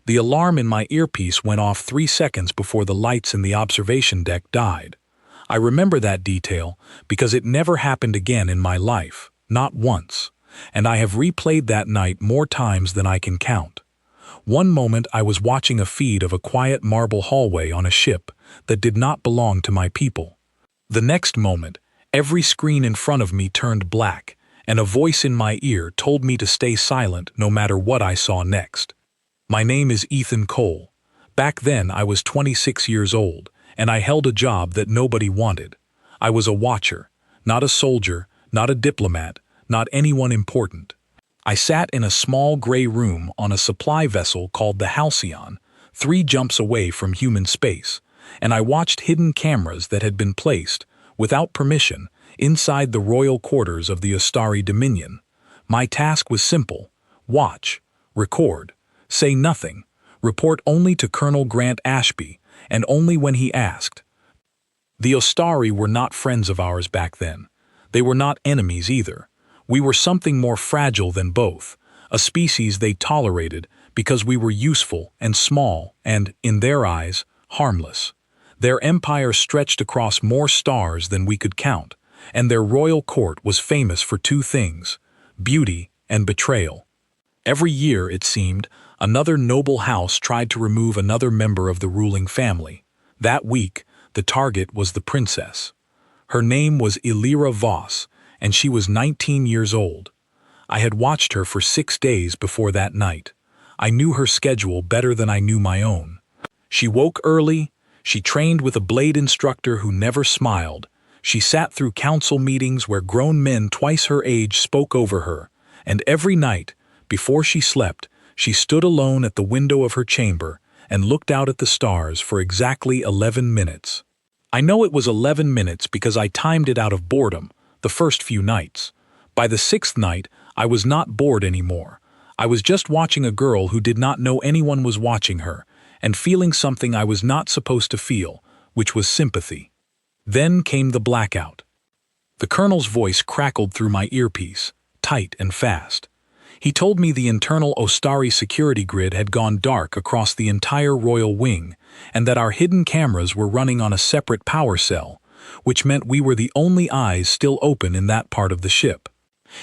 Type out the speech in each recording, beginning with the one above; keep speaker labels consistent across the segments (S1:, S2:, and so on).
S1: The alarm in my earpiece went off 3 seconds before the lights in the observation deck died. I remember that detail because it never happened again in my life, not once, and I have replayed that night more times than I can count. One moment I was watching a feed of a quiet marble hallway on a ship that did not belong to my people. The next moment, every screen in front of me turned black, and a voice in my ear told me to stay silent no matter what I saw next. My name is Ethan Cole. Back then I was 26 years old, and I held a job that nobody wanted. I was a watcher, not a soldier, not a diplomat, not anyone important. I sat in a small gray room on a supply vessel called the Halcyon, 3 jumps away from human space, and I watched hidden cameras that had been placed, without permission, inside the royal quarters of the Ostari Dominion. My task was simple: watch, record, say nothing, report only to Colonel Grant Ashby, and only when he asked. The Ostari were not friends of ours back then. They were not enemies either. We were something more fragile than both, a species they tolerated because we were useful and small and, in their eyes, harmless. Their empire stretched across more stars than we could count, and their royal court was famous for 2 things: beauty and betrayal. Every year, it seemed, another noble house tried to remove another member of the ruling family. That week, the target was the princess. Her name was Illyra Voss, and she was 19 years old. I had watched her for 6 days before that night. I knew her schedule better than I knew my own. She woke early, she trained with a blade instructor who never smiled, she sat through council meetings where grown men twice her age spoke over her, and every night, before she slept, she stood alone at the window of her chamber and looked out at the stars for exactly 11 minutes. I know it was 11 minutes because I timed it out of boredom, the first few nights. By the 6th night, I was not bored anymore. I was just watching a girl who did not know anyone was watching her, and feeling something I was not supposed to feel, which was sympathy. Then came the blackout. The colonel's voice crackled through my earpiece, tight and fast. He told me the internal Ostari security grid had gone dark across the entire royal wing, and that our hidden cameras were running on a separate power cell, which meant we were the only eyes still open in that part of the ship.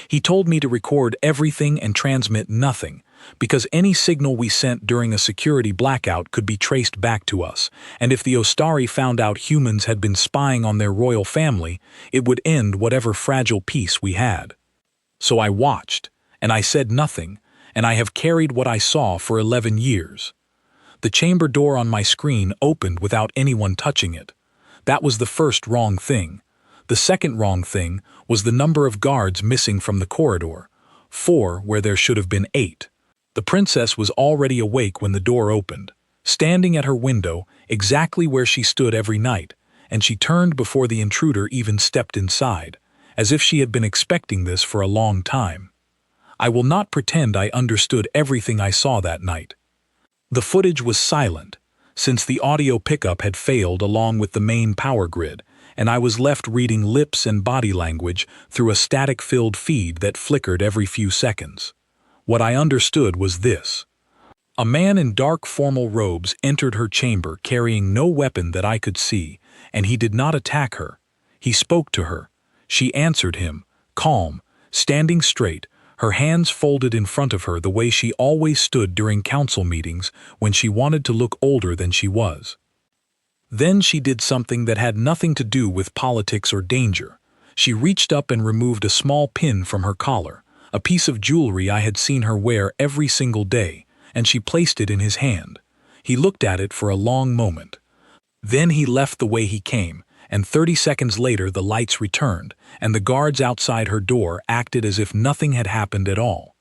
S1: He told me to record everything and transmit nothing, because any signal we sent during a security blackout could be traced back to us, and if the Ostari found out humans had been spying on their royal family, it would end whatever fragile peace we had. So I watched, and I said nothing, and I have carried what I saw for 11 years. The chamber door on my screen opened without anyone touching it. That was the first wrong thing. The second wrong thing was the number of guards missing from the corridor, 4 where there should have been 8. The princess was already awake when the door opened, standing at her window exactly where she stood every night, and she turned before the intruder even stepped inside, as if she had been expecting this for a long time. I will not pretend I understood everything I saw that night. The footage was silent, since the audio pickup had failed along with the main power grid, and I was left reading lips and body language through a static-filled feed that flickered every few seconds. What I understood was this. A man in dark formal robes entered her chamber carrying no weapon that I could see, and he did not attack her. He spoke to her. She answered him, calm, standing straight, her hands folded in front of her the way she always stood during council meetings when she wanted to look older than she was. Then she did something that had nothing to do with politics or danger. She reached up and removed a small pin from her collar, a piece of jewelry I had seen her wear every single day, and she placed it in his hand. He looked at it for a long moment. Then he left the way he came, and 30 seconds later the lights returned, and the guards outside her door acted as if nothing had happened at all.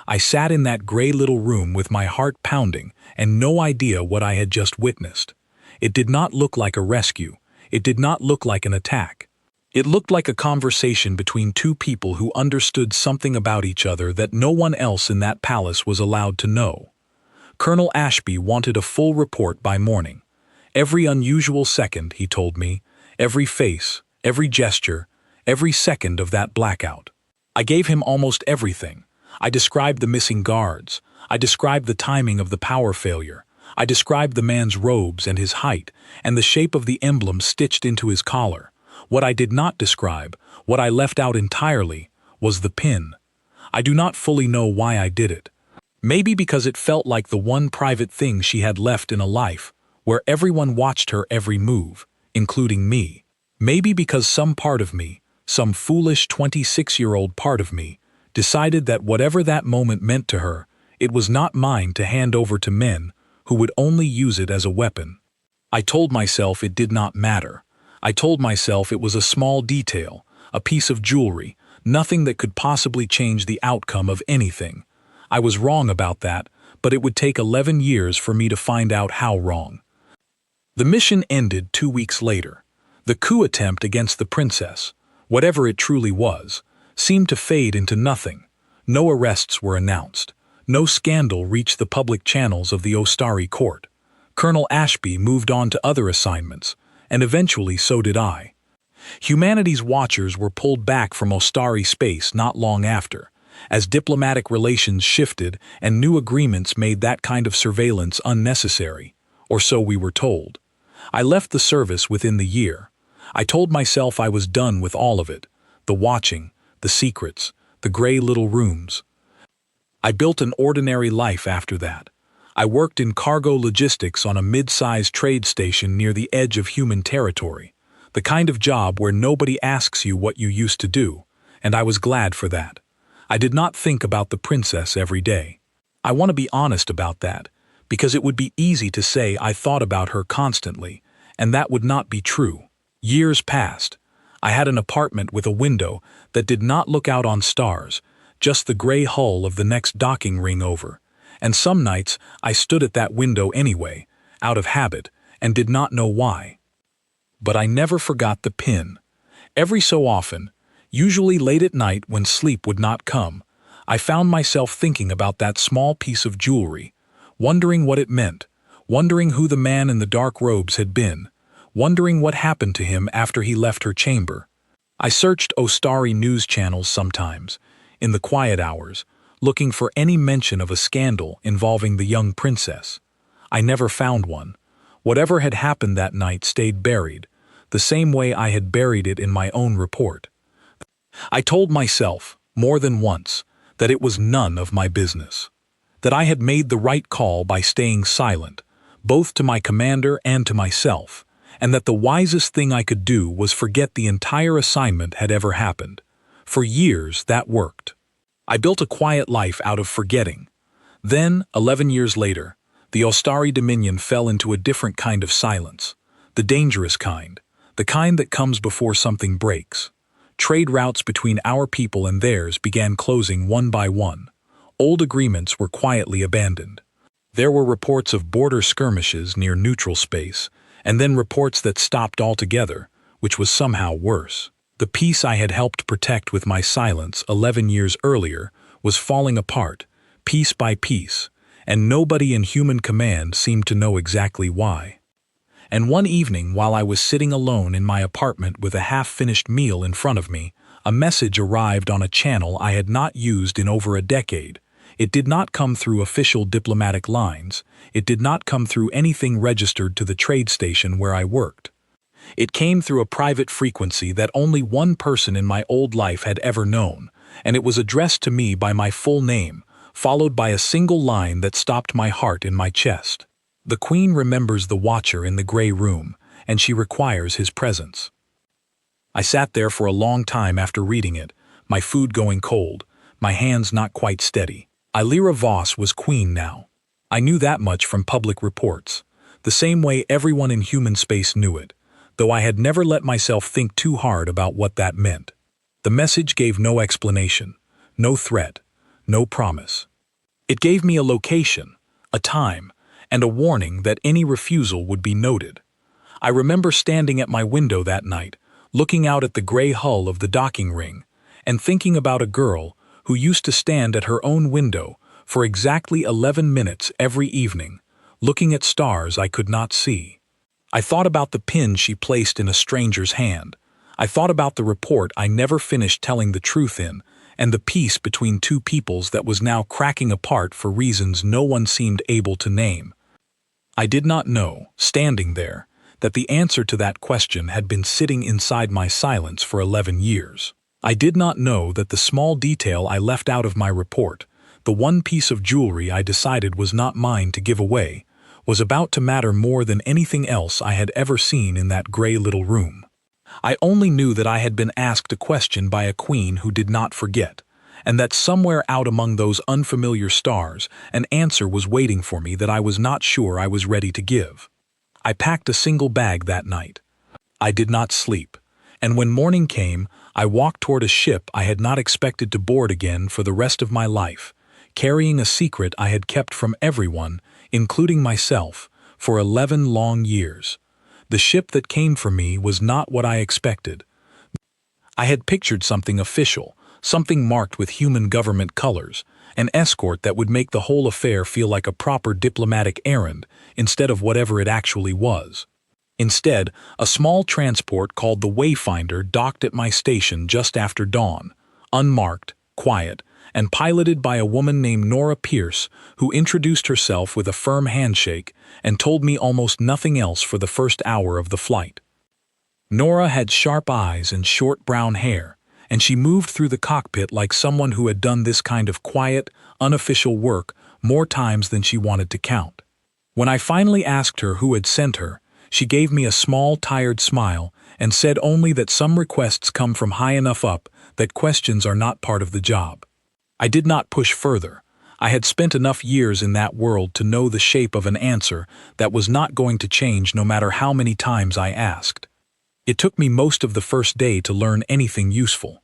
S1: I sat in that gray little room with my heart pounding and no idea what I had just witnessed. It did not look like a rescue. It did not look like an attack. It looked like a conversation between 2 people who understood something about each other that no one else in that palace was allowed to know. Colonel Ashby wanted a full report by morning. Every unusual second, he told me, every face, every gesture, every second of that blackout. I gave him almost everything. I described the missing guards. I described the timing of the power failure. I described the man's robes and his height, and the shape of the emblem stitched into his collar. What I did not describe, what I left out entirely, was the pin. I do not fully know why I did it. Maybe because it felt like the one private thing she had left in a life where everyone watched her every move, including me. Maybe because some part of me, some foolish 26-year-old part of me, decided that whatever that moment meant to her, it was not mine to hand over to men who would only use it as a weapon. I told myself it did not matter. I told myself it was a small detail, a piece of jewelry, nothing that could possibly change the outcome of anything. I was wrong about that, but it would take 11 years for me to find out how wrong. The mission ended 2 weeks later. The coup attempt against the princess, whatever it truly was, seemed to fade into nothing. No arrests were announced. No scandal reached the public channels of the Ostari court. Colonel Ashby moved on to other assignments, and eventually so did I. Humanity's watchers were pulled back from Ostari space not long after, as diplomatic relations shifted and new agreements made that kind of surveillance unnecessary, or so we were told. I left the service within the year. I told myself I was done with all of it, the watching, the secrets, the gray little rooms. I built an ordinary life after that. I worked in cargo logistics on a mid-sized trade station near the edge of human territory, the kind of job where nobody asks you what you used to do, and I was glad for that. I did not think about the princess every day. I want to be honest about that, because it would be easy to say I thought about her constantly, and that would not be true. Years passed. I had an apartment with a window that did not look out on stars, just the gray hull of the next docking ring over, and some nights I stood at that window anyway, out of habit, and did not know why. But I never forgot the pin. Every so often, usually late at night when sleep would not come, I found myself thinking about that small piece of jewelry, wondering what it meant, wondering who the man in the dark robes had been, wondering what happened to him after he left her chamber. I searched Ostari news channels sometimes, in the quiet hours, looking for any mention of a scandal involving the young princess. I never found one. Whatever had happened that night stayed buried, the same way I had buried it in my own report. I told myself, more than once, that it was none of my business. That I had made the right call by staying silent, both to my commander and to myself, and that the wisest thing I could do was forget the entire assignment had ever happened. For years, that worked. I built a quiet life out of forgetting. Then, 11 years later, the Ostari Dominion fell into a different kind of silence, the dangerous kind, the kind that comes before something breaks. Trade routes between our people and theirs began closing one by one. Old agreements were quietly abandoned. There were reports of border skirmishes near neutral space, and then reports that stopped altogether, which was somehow worse. The peace I had helped protect with my silence 11 years earlier was falling apart, piece by piece, and nobody in human command seemed to know exactly why. And one evening, while I was sitting alone in my apartment with a half-finished meal in front of me, a message arrived on a channel I had not used in over a decade. It did not come through official diplomatic lines. It did not come through anything registered to the trade station where I worked. It came through a private frequency that only one person in my old life had ever known, and it was addressed to me by my full name, followed by a single line that stopped my heart in my chest. The Queen remembers the Watcher in the gray room, and she requires his presence. I sat there for a long time after reading it, my food going cold, my hands not quite steady. Illyra Voss was queen now. I knew that much from public reports, the same way everyone in human space knew it, though I had never let myself think too hard about what that meant. The message gave no explanation, no threat, no promise. It gave me a location, a time, and a warning that any refusal would be noted. I remember standing at my window that night, looking out at the gray hull of the docking ring, and thinking about a girl who used to stand at her own window for exactly 11 minutes every evening, looking at stars I could not see. I thought about the pin she placed in a stranger's hand. I thought about the report I never finished telling the truth in, and the peace between two peoples that was now cracking apart for reasons no one seemed able to name. I did not know, standing there, that the answer to that question had been sitting inside my silence for 11 years. I did not know that the small detail I left out of my report, the one piece of jewelry I decided was not mine to give away, was about to matter more than anything else I had ever seen in that gray little room. I only knew that I had been asked a question by a queen who did not forget, and that somewhere out among those unfamiliar stars an answer was waiting for me that I was not sure I was ready to give. I packed a single bag that night. I did not sleep, and when morning came, I walked toward a ship I had not expected to board again for the rest of my life, carrying a secret I had kept from everyone, including myself, for 11 long years. The ship that came for me was not what I expected. I had pictured something official, something marked with human government colors, an escort that would make the whole affair feel like a proper diplomatic errand instead of whatever it actually was. Instead, a small transport called the Wayfinder docked at my station just after dawn, unmarked, quiet, and piloted by a woman named Nora Pierce, who introduced herself with a firm handshake and told me almost nothing else for the first hour of the flight. Nora had sharp eyes and short brown hair, and she moved through the cockpit like someone who had done this kind of quiet, unofficial work more times than she wanted to count. When I finally asked her who had sent her, she gave me a small, tired smile and said only that some requests come from high enough up that questions are not part of the job. I did not push further. I had spent enough years in that world to know the shape of an answer that was not going to change no matter how many times I asked. It took me most of the first day to learn anything useful.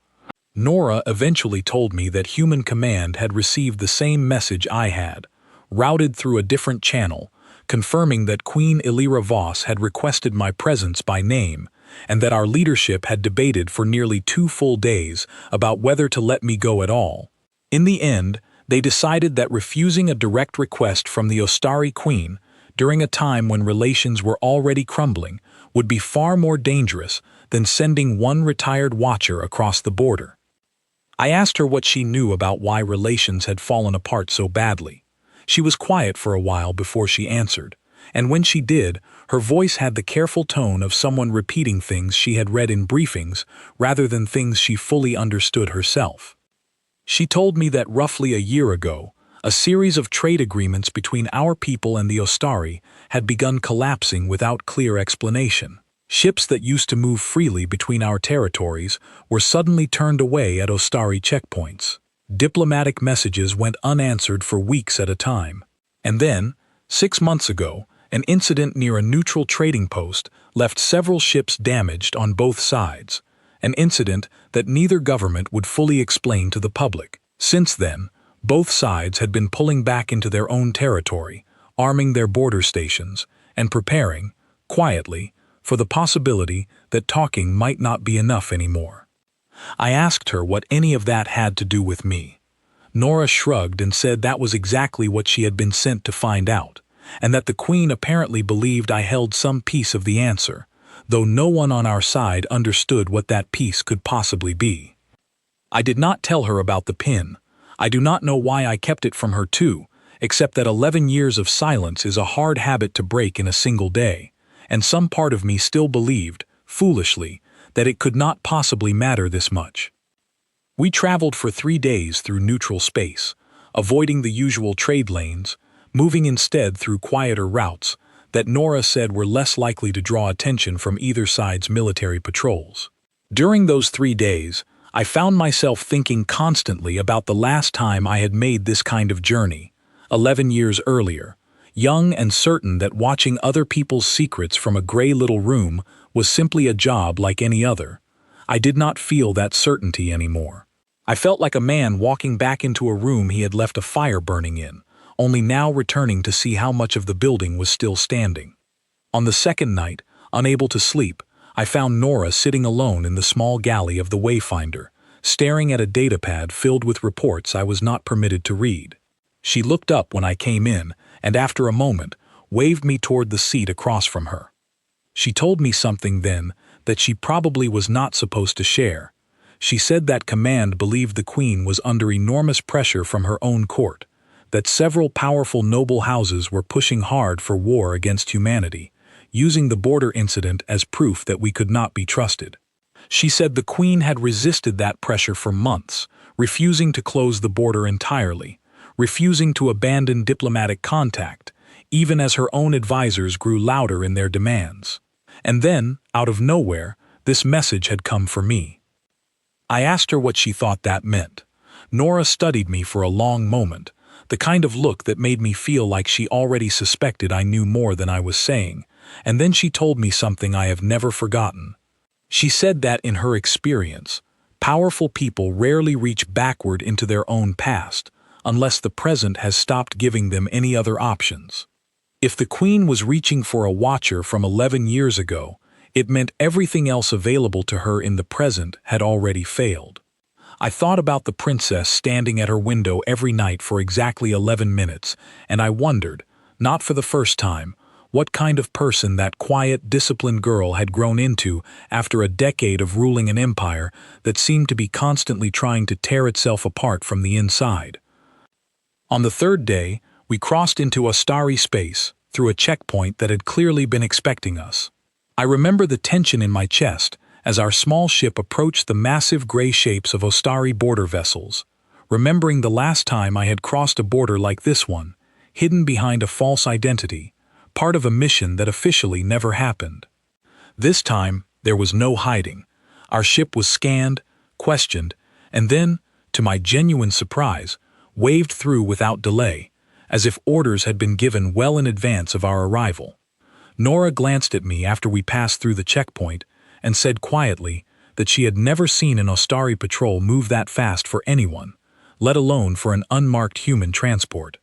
S1: Nora eventually told me that Human Command had received the same message I had, routed through a different channel, confirming that Queen Illyra Voss had requested my presence by name, and that our leadership had debated for nearly 2 full days about whether to let me go at all. In the end, they decided that refusing a direct request from the Ostari Queen, during a time when relations were already crumbling, would be far more dangerous than sending one retired watcher across the border. I asked her what she knew about why relations had fallen apart so badly. She was quiet for a while before she answered, and when she did, her voice had the careful tone of someone repeating things she had read in briefings rather than things she fully understood herself. She told me that roughly a year ago, a series of trade agreements between our people and the Ostari had begun collapsing without clear explanation. Ships that used to move freely between our territories were suddenly turned away at Ostari checkpoints. Diplomatic messages went unanswered for weeks at a time. And then, 6 months ago, an incident near a neutral trading post left several ships damaged on both sides, an incident that neither government would fully explain to the public. Since then, both sides had been pulling back into their own territory, arming their border stations, and preparing, quietly, for the possibility that talking might not be enough anymore. I asked her what any of that had to do with me. Nora shrugged and said that was exactly what she had been sent to find out, and that the Queen apparently believed I held some piece of the answer, though no one on our side understood what that piece could possibly be. I did not tell her about the pin. I do not know why I kept it from her too, except that 11 years of silence is a hard habit to break in a single day, and some part of me still believed, foolishly, that it could not possibly matter this much. We traveled for 3 days through neutral space, avoiding the usual trade lanes, moving instead through quieter routes that Nora said were less likely to draw attention from either side's military patrols. During those 3 days, I found myself thinking constantly about the last time I had made this kind of journey, 11 years earlier, young and certain that watching other people's secrets from a gray little room was simply a job like any other. I did not feel that certainty anymore. I felt like a man walking back into a room he had left a fire burning in, only now returning to see how much of the building was still standing. On the second night, unable to sleep, I found Nora sitting alone in the small galley of the Wayfinder, staring at a datapad filled with reports I was not permitted to read. She looked up when I came in, and after a moment, waved me toward the seat across from her. She told me something then that she probably was not supposed to share. She said that command believed the Queen was under enormous pressure from her own court, that several powerful noble houses were pushing hard for war against humanity, using the border incident as proof that we could not be trusted. She said the Queen had resisted that pressure for months, refusing to close the border entirely, refusing to abandon diplomatic contact, even as her own advisors grew louder in their demands. And then, out of nowhere, this message had come for me. I asked her what she thought that meant. Nora studied me for a long moment, the kind of look that made me feel like she already suspected I knew more than I was saying, and then she told me something I have never forgotten. She said that in her experience, powerful people rarely reach backward into their own past, unless the present has stopped giving them any other options. If the Queen was reaching for a watcher from 11 years ago, it meant everything else available to her in the present had already failed. I thought about the princess standing at her window every night for exactly 11 minutes, and I wondered, not for the first time, what kind of person that quiet, disciplined girl had grown into after a decade of ruling an empire that seemed to be constantly trying to tear itself apart from the inside. On the third day, we crossed into a starry space, through a checkpoint that had clearly been expecting us. I remember the tension in my chest as our small ship approached the massive gray shapes of Ostari border vessels, remembering the last time I had crossed a border like this one, hidden behind a false identity, part of a mission that officially never happened. This time, there was no hiding. Our ship was scanned, questioned, and then, to my genuine surprise, waved through without delay, as if orders had been given well in advance of our arrival. Nora glanced at me after we passed through the checkpoint and said quietly that she had never seen an Ostari patrol move that fast for anyone, let alone for an unmarked human transport.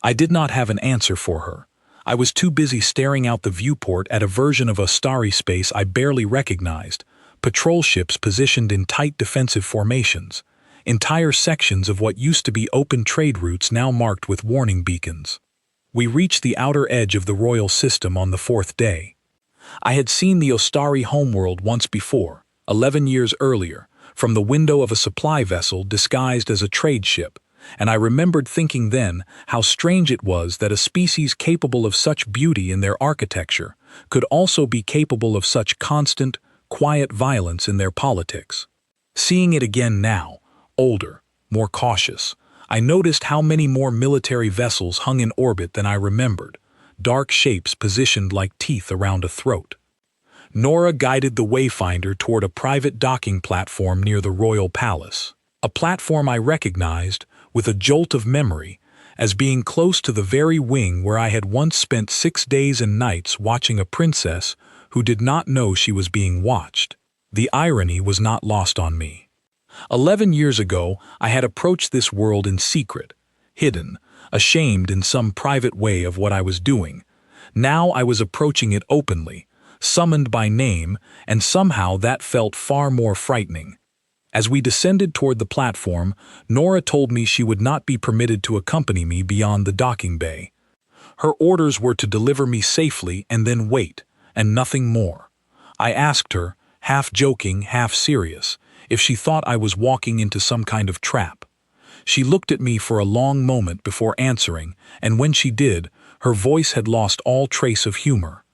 S1: I did not have an answer for her. I was too busy staring out the viewport at a version of Ostari space I barely recognized, patrol ships positioned in tight defensive formations, entire sections of what used to be open trade routes now marked with warning beacons. We reached the outer edge of the royal system on the fourth day. I had seen the Ostari homeworld once before, 11 years earlier, from the window of a supply vessel disguised as a trade ship, and I remembered thinking then how strange it was that a species capable of such beauty in their architecture could also be capable of such constant, quiet violence in their politics. Seeing it again now, older, more cautious, I noticed how many more military vessels hung in orbit than I remembered, dark shapes positioned like teeth around a throat. Nora guided the wayfinder toward a private docking platform near the royal palace, a platform I recognized, with a jolt of memory, as being close to the very wing where I had once spent 6 days and nights watching a princess who did not know she was being watched. The irony was not lost on me. 11 years ago, I had approached this world in secret, hidden, ashamed in some private way of what I was doing. Now I was approaching it openly, summoned by name, and somehow that felt far more frightening. As we descended toward the platform, Nora told me she would not be permitted to accompany me beyond the docking bay. Her orders were to deliver me safely and then wait, and nothing more. I asked her, half joking, half serious, if she thought I was walking into some kind of trap. She looked at me for a long moment before answering, and when she did, her voice had lost all trace of humor.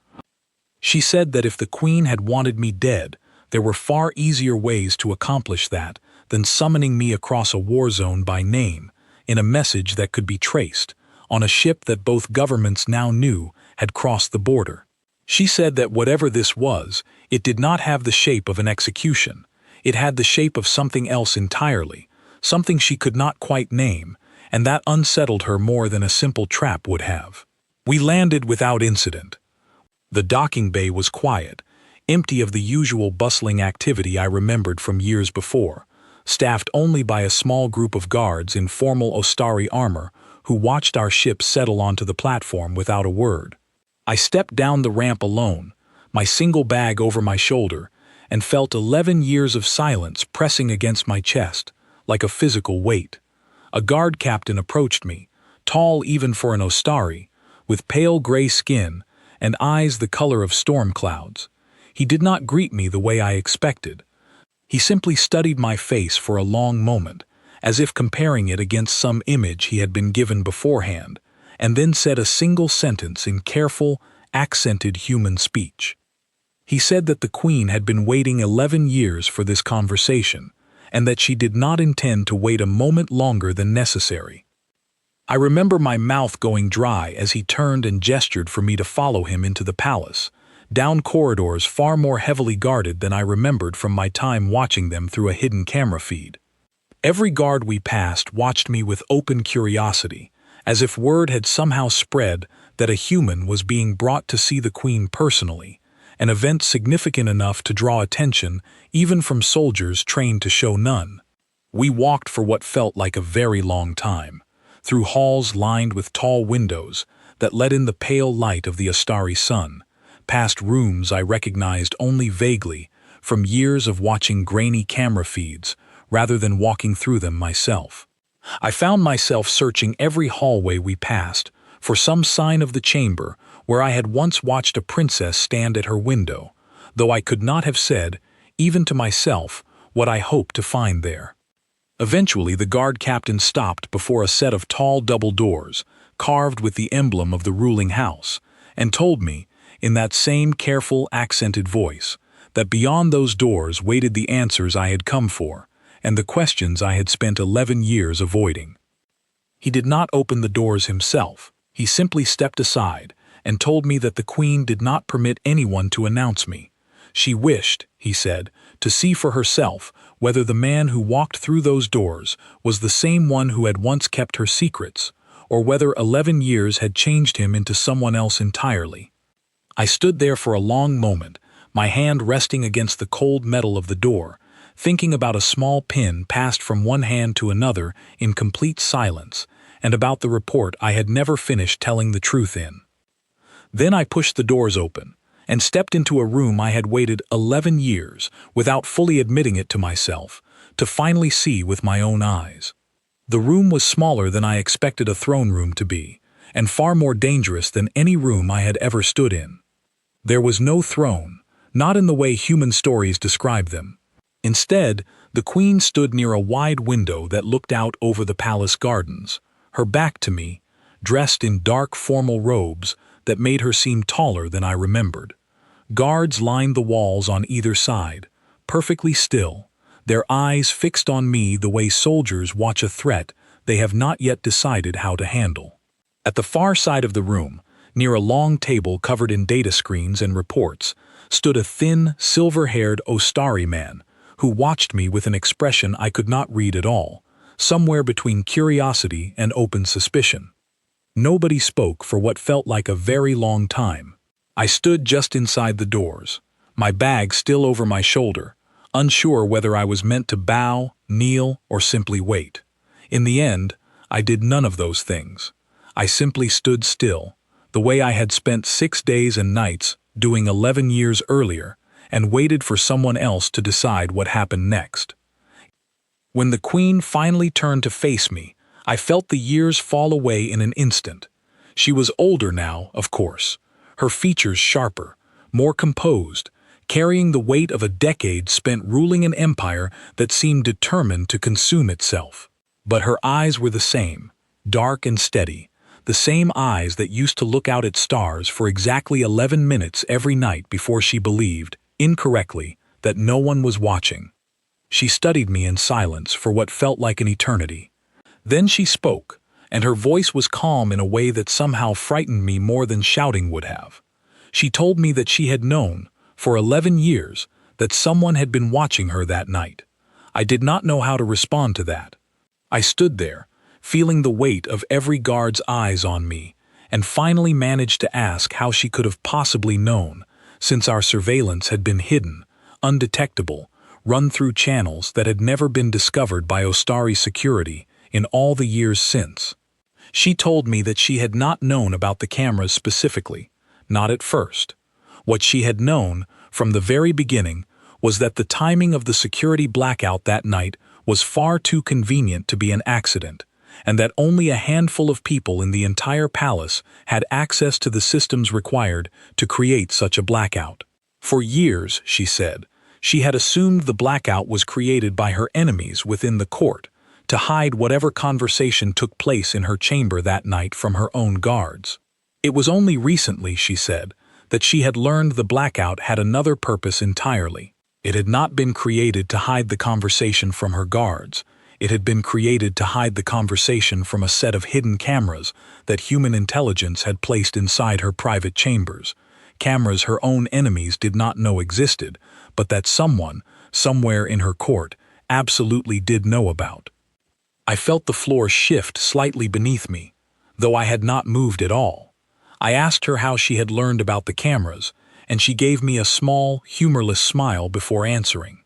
S1: She said that if the Queen had wanted me dead, there were far easier ways to accomplish that than summoning me across a war zone by name, in a message that could be traced, on a ship that both governments now knew had crossed the border. She said that whatever this was, it did not have the shape of an execution. It had the shape of something else entirely, something she could not quite name, and that unsettled her more than a simple trap would have. We landed without incident. The docking bay was quiet, empty of the usual bustling activity I remembered from years before, staffed only by a small group of guards in formal Ostari armor who watched our ship settle onto the platform without a word. I stepped down the ramp alone, my single bag over my shoulder, and felt 11 years of silence pressing against my chest, like a physical weight. A guard captain approached me, tall even for an Ostari, with pale gray skin and eyes the color of storm clouds. He did not greet me the way I expected. He simply studied my face for a long moment, as if comparing it against some image he had been given beforehand, and then said a single sentence in careful, accented human speech. He said that the Queen had been waiting 11 years for this conversation, and that she did not intend to wait a moment longer than necessary. I remember my mouth going dry as he turned and gestured for me to follow him into the palace, down corridors far more heavily guarded than I remembered from my time watching them through a hidden camera feed. Every guard we passed watched me with open curiosity, as if word had somehow spread that a human was being brought to see the Queen personally, an event significant enough to draw attention even from soldiers trained to show none. We walked for what felt like a very long time, through halls lined with tall windows that let in the pale light of the Astari sun, past rooms I recognized only vaguely from years of watching grainy camera feeds rather than walking through them myself. I found myself searching every hallway we passed for some sign of the chamber where I had once watched a princess stand at her window, though I could not have said, even to myself, what I hoped to find there. Eventually, the guard captain stopped before a set of tall double doors, carved with the emblem of the ruling house, and told me, in that same careful, accented voice, that beyond those doors waited the answers I had come for, and the questions I had spent 11 years avoiding. He did not open the doors himself. He simply stepped aside and told me that the Queen did not permit anyone to announce me. She wished, he said, to see for herself whether the man who walked through those doors was the same one who had once kept her secrets, or whether 11 years had changed him into someone else entirely. I stood there for a long moment, my hand resting against the cold metal of the door, thinking about a small pin passed from one hand to another in complete silence, and about the report I had never finished telling the truth in. Then I pushed the doors open, and stepped into a room I had waited 11 years, without fully admitting it to myself, to finally see with my own eyes. The room was smaller than I expected a throne room to be, and far more dangerous than any room I had ever stood in. There was no throne, not in the way human stories describe them. Instead, the Queen stood near a wide window that looked out over the palace gardens, her back to me, dressed in dark formal robes that made her seem taller than I remembered. Guards lined the walls on either side, perfectly still, their eyes fixed on me the way soldiers watch a threat they have not yet decided how to handle. At the far side of the room, near a long table covered in data screens and reports, stood a thin, silver-haired Ostari man who watched me with an expression I could not read at all, somewhere between curiosity and open suspicion. Nobody spoke for what felt like a very long time. I stood just inside the doors, my bag still over my shoulder, unsure whether I was meant to bow, kneel, or simply wait. In the end, I did none of those things. I simply stood still, the way I had spent 6 days and nights doing 11 years earlier, and waited for someone else to decide what happened next. When the Queen finally turned to face me, I felt the years fall away in an instant. She was older now, of course, her features sharper, more composed, carrying the weight of a decade spent ruling an empire that seemed determined to consume itself. But her eyes were the same, dark and steady, the same eyes that used to look out at stars for exactly 11 minutes every night before she believed, incorrectly, that no one was watching. She studied me in silence for what felt like an eternity. Then she spoke, and her voice was calm in a way that somehow frightened me more than shouting would have. She told me that she had known, for 11 years, that someone had been watching her that night. I did not know how to respond to that. I stood there, feeling the weight of every guard's eyes on me, and finally managed to ask how she could have possibly known, since our surveillance had been hidden, undetectable, run through channels that had never been discovered by Ostari security in all the years since. She told me that she had not known about the cameras specifically, not at first. What she had known, from the very beginning, was that the timing of the security blackout that night was far too convenient to be an accident, and that only a handful of people in the entire palace had access to the systems required to create such a blackout. For years, she said, She had assumed the blackout was created by her enemies within the court, to hide whatever conversation took place in her chamber that night from her own guards. It was only recently, she said, that she had learned the blackout had another purpose entirely. It had not been created to hide the conversation from her guards. It had been created to hide the conversation from a set of hidden cameras that human intelligence had placed inside her private chambers. Cameras her own enemies did not know existed, but that someone, somewhere in her court, absolutely did know about. I felt the floor shift slightly beneath me, though I had not moved at all. I asked her how she had learned about the cameras, and she gave me a small, humorless smile before answering.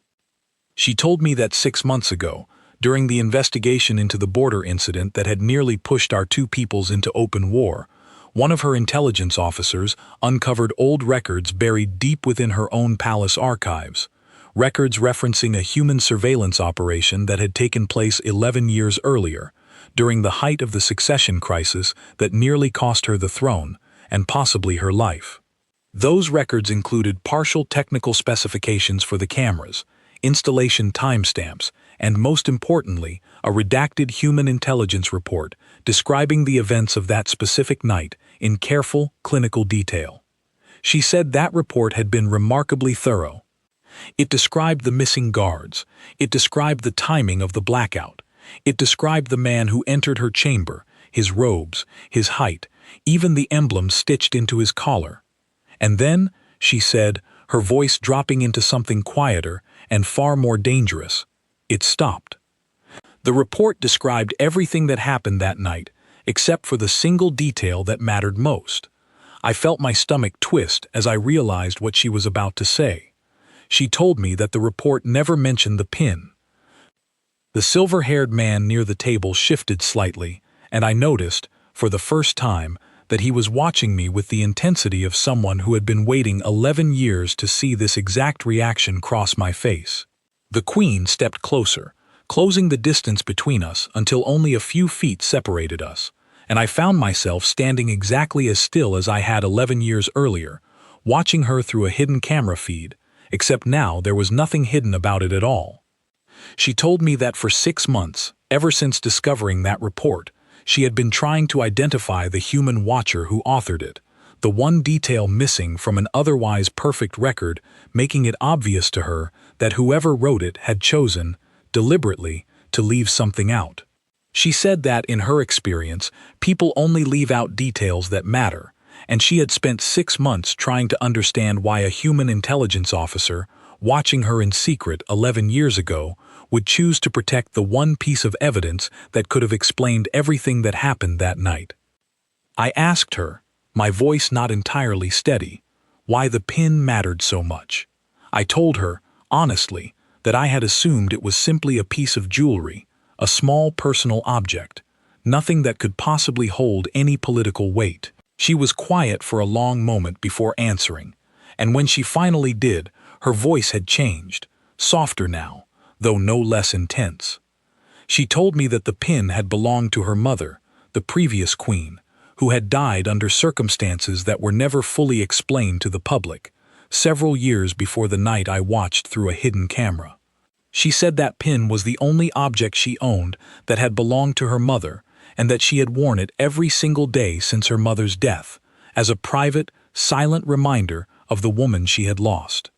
S1: She told me that 6 months ago, during the investigation into the border incident that had nearly pushed our two peoples into open war, one of her intelligence officers uncovered old records buried deep within her own palace archives, records referencing a human surveillance operation that had taken place 11 years earlier, during the height of the succession crisis that nearly cost her the throne, and possibly her life. Those records included partial technical specifications for the cameras, installation timestamps, and most importantly, a redacted human intelligence report describing the events of that specific night in careful, clinical detail. She said that report had been remarkably thorough. It described the missing guards. It described the timing of the blackout. It described the man who entered her chamber, his robes, his height, even the emblem stitched into his collar. And then, she said, her voice dropping into something quieter and far more dangerous, it stopped. The report described everything that happened that night, except for the single detail that mattered most. I felt my stomach twist as I realized what she was about to say. She told me that the report never mentioned the pin. The silver-haired man near the table shifted slightly, and I noticed, for the first time, that he was watching me with the intensity of someone who had been waiting 11 years to see this exact reaction cross my face. The Queen stepped closer, closing the distance between us until only a few feet separated us, and I found myself standing exactly as still as I had 11 years earlier, watching her through a hidden camera feed, except now there was nothing hidden about it at all. She told me that for 6 months, ever since discovering that report, she had been trying to identify the human watcher who authored it, the one detail missing from an otherwise perfect record, making it obvious to her that whoever wrote it had chosen, deliberately, to leave something out. She said that, in her experience, people only leave out details that matter, and she had spent 6 months trying to understand why a human intelligence officer, watching her in secret 11 years ago, would choose to protect the one piece of evidence that could have explained everything that happened that night. I asked her, my voice not entirely steady, why the pin mattered so much. I told her, honestly, that I had assumed it was simply a piece of jewelry, a small personal object, nothing that could possibly hold any political weight. She was quiet for a long moment before answering, and when she finally did, her voice had changed, softer now, though no less intense. She told me that the pin had belonged to her mother, the previous queen, who had died under circumstances that were never fully explained to the public, several years before the night I watched through a hidden camera. She said that pin was the only object she owned that had belonged to her mother, and that she had worn it every single day since her mother's death, as a private, silent reminder of the woman she had lost.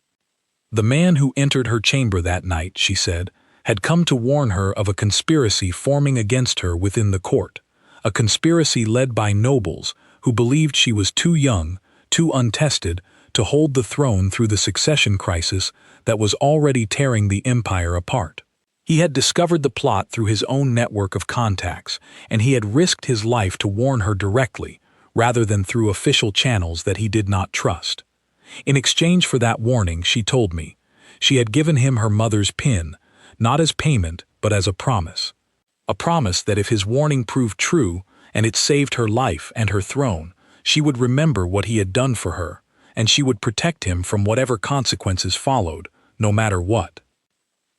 S1: The man who entered her chamber that night, she said, had come to warn her of a conspiracy forming against her within the court, a conspiracy led by nobles who believed she was too young, too untested, to hold the throne through the succession crisis that was already tearing the empire apart. He had discovered the plot through his own network of contacts, and he had risked his life to warn her directly, rather than through official channels that he did not trust. In exchange for that warning, she told me, she had given him her mother's pin, not as payment but as a promise. A promise that if his warning proved true, and it saved her life and her throne, she would remember what he had done for her, and she would protect him from whatever consequences followed, no matter what.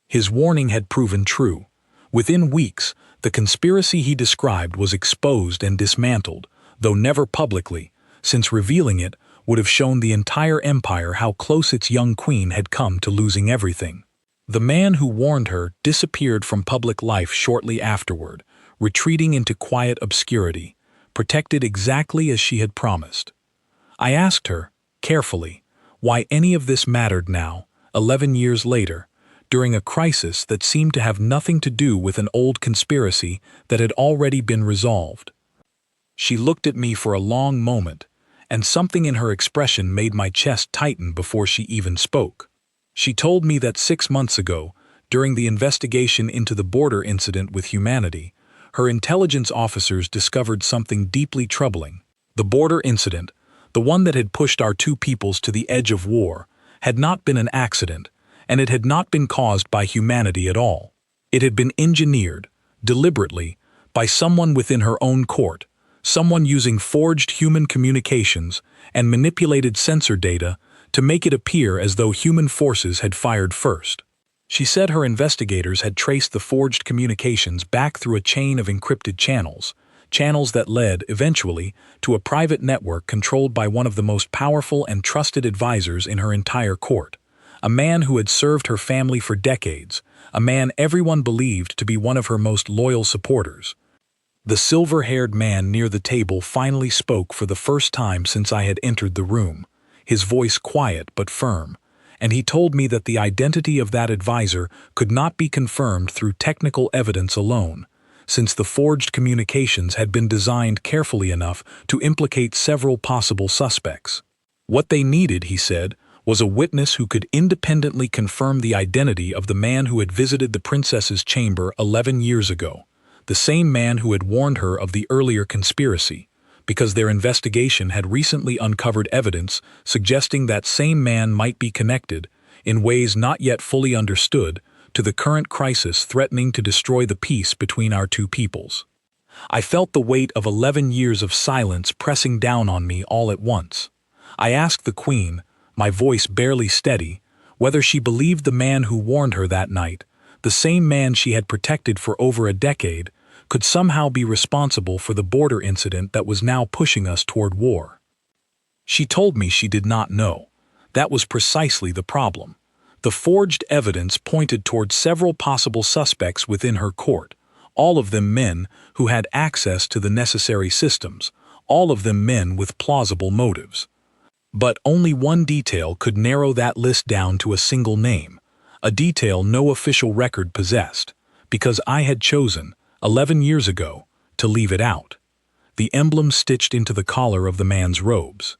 S1: His warning had proven true. Within weeks, the conspiracy he described was exposed and dismantled, though never publicly, since revealing it would have shown the entire empire how close its young queen had come to losing everything. The man who warned her disappeared from public life shortly afterward, retreating into quiet obscurity, protected exactly as she had promised. I asked her, carefully, why any of this mattered now, 11 years later, during a crisis that seemed to have nothing to do with an old conspiracy that had already been resolved. She looked at me for a long moment, and something in her expression made my chest tighten before she even spoke. She told me that 6 months ago, during the investigation into the border incident with humanity, her intelligence officers discovered something deeply troubling. The border incident, the one that had pushed our two peoples to the edge of war, had not been an accident, and it had not been caused by humanity at all. It had been engineered, deliberately, by someone within her own court, someone using forged human communications and manipulated sensor data to make it appear as though human forces had fired first. She said her investigators had traced the forged communications back through a chain of encrypted channels that led, eventually, to a private network controlled by one of the most powerful and trusted advisors in her entire court, a man who had served her family for decades, a man everyone believed to be one of her most loyal supporters. The silver-haired man near the table finally spoke for the first time since I had entered the room, his voice quiet but firm, and he told me that the identity of that advisor could not be confirmed through technical evidence alone, since the forged communications had been designed carefully enough to implicate several possible suspects. What they needed, he said, was a witness who could independently confirm the identity of the man who had visited the princess's chamber 11 years ago, the same man who had warned her of the earlier conspiracy, because their investigation had recently uncovered evidence suggesting that same man might be connected, in ways not yet fully understood, to the current crisis threatening to destroy the peace between our two peoples. I felt the weight of 11 years of silence pressing down on me all at once. I asked the queen, my voice barely steady, whether she believed the man who warned her that night, the same man she had protected for over a decade, could somehow be responsible for the border incident that was now pushing us toward war. She told me she did not know. That was precisely the problem. The forged evidence pointed toward several possible suspects within her court, all of them men who had access to the necessary systems, all of them men with plausible motives. But only one detail could narrow that list down to a single name, a detail no official record possessed, because I had chosen, 11 years ago, to leave it out. The emblem stitched into the collar of the man's robes.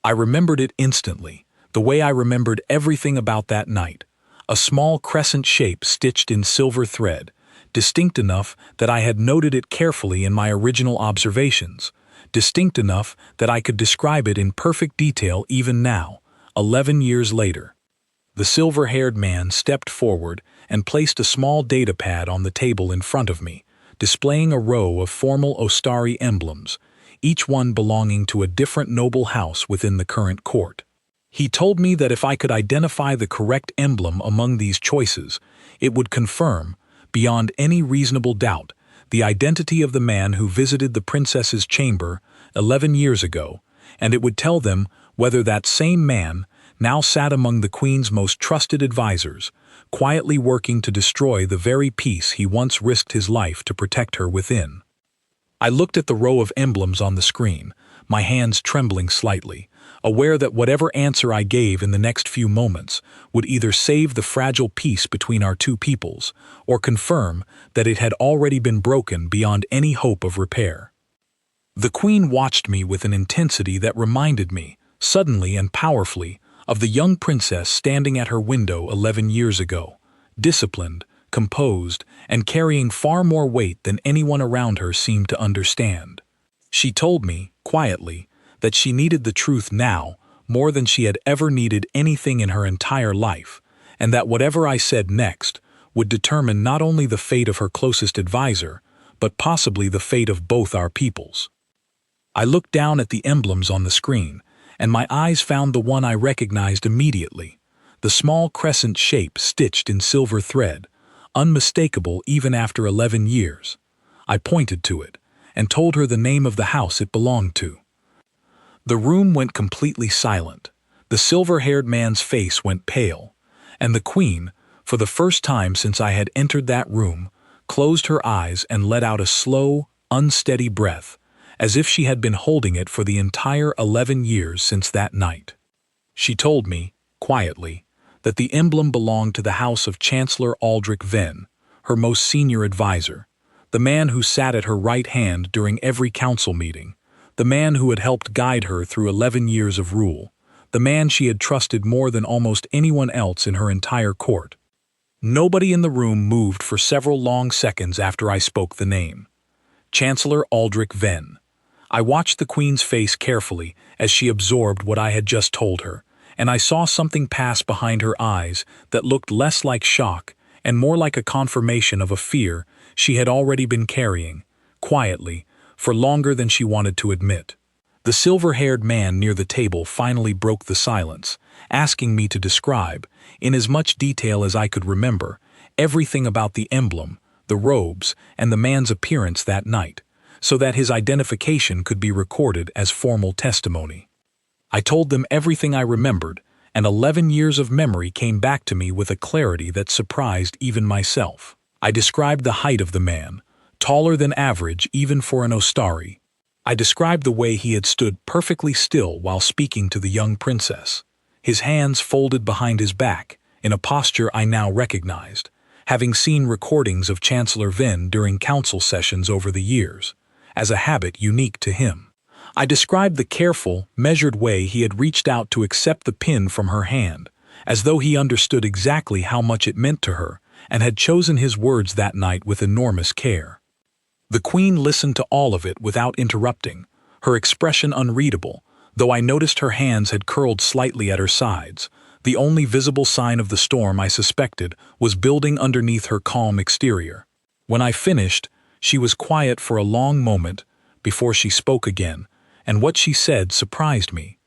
S1: I remembered it instantly, the way I remembered everything about that night, a small crescent shape stitched in silver thread, distinct enough that I had noted it carefully in my original observations, distinct enough that I could describe it in perfect detail even now, 11 years later. The silver-haired man stepped forward and placed a small data pad on the table in front of me, displaying a row of formal Ostari emblems, each one belonging to a different noble house within the current court. He told me that if I could identify the correct emblem among these choices, it would confirm, beyond any reasonable doubt, the identity of the man who visited the princess's chamber 11 years ago, and it would tell them whether that same man now sat among the queen's most trusted advisors, quietly working to destroy the very peace he once risked his life to protect her within. I looked at the row of emblems on the screen, my hands trembling slightly, aware that whatever answer I gave in the next few moments would either save the fragile peace between our two peoples or confirm that it had already been broken beyond any hope of repair. The queen watched me with an intensity that reminded me, suddenly and powerfully, of the young princess standing at her window 11 years ago, disciplined, composed, and carrying far more weight than anyone around her seemed to understand. She told me, quietly, that she needed the truth now more than she had ever needed anything in her entire life, and that whatever I said next would determine not only the fate of her closest advisor, but possibly the fate of both our peoples. I looked down at the emblems on the screen, and my eyes found the one I recognized immediately, the small crescent shape stitched in silver thread, unmistakable even after 11 years. I pointed to it, and told her the name of the house it belonged to. The room went completely silent. The silver-haired man's face went pale, and the queen, for the first time since I had entered that room, closed her eyes and let out a slow, unsteady breath, as if she had been holding it for the entire 11 years since that night. She told me, quietly, that the emblem belonged to the house of Chancellor Aldrich Venn, her most senior advisor, the man who sat at her right hand during every council meeting, the man who had helped guide her through 11 years of rule, the man she had trusted more than almost anyone else in her entire court. Nobody in the room moved for several long seconds after I spoke the name. Chancellor Aldrich Venn. I watched the Queen's face carefully as she absorbed what I had just told her, and I saw something pass behind her eyes that looked less like shock and more like a confirmation of a fear she had already been carrying, quietly, for longer than she wanted to admit. The silver-haired man near the table finally broke the silence, asking me to describe, in as much detail as I could remember, everything about the emblem, the robes, and the man's appearance that night, so that his identification could be recorded as formal testimony. I told them everything I remembered, and 11 years of memory came back to me with a clarity that surprised even myself. I described the height of the man, taller than average even for an Ostari. I described the way he had stood perfectly still while speaking to the young princess, his hands folded behind his back, in a posture I now recognized, having seen recordings of Chancellor Venn during council sessions over the years, as a habit unique to him. I described the careful, measured way he had reached out to accept the pin from her hand, as though he understood exactly how much it meant to her and had chosen his words that night with enormous care. The Queen listened to all of it without interrupting, her expression unreadable, though I noticed her hands had curled slightly at her sides. The only visible sign of the storm I suspected was building underneath her calm exterior. When I finished, she was quiet for a long moment before she spoke again, and what she said surprised me.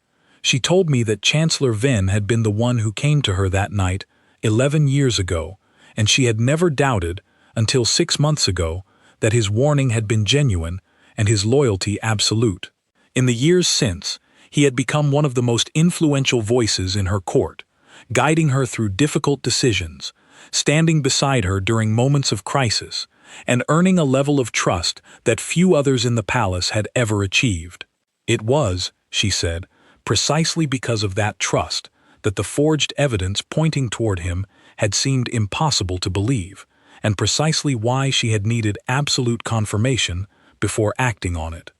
S1: She told me that Chancellor Venn had been the one who came to her that night 11 years ago, and she had never doubted, until 6 months ago, that his warning had been genuine and his loyalty absolute. In the years since, he had become one of the most influential voices in her court, guiding her through difficult decisions, standing beside her during moments of crisis, and earning a level of trust that few others in the palace had ever achieved. It was, she said, precisely because of that trust that the forged evidence pointing toward him had seemed impossible to believe, and precisely why she had needed absolute confirmation before acting on it.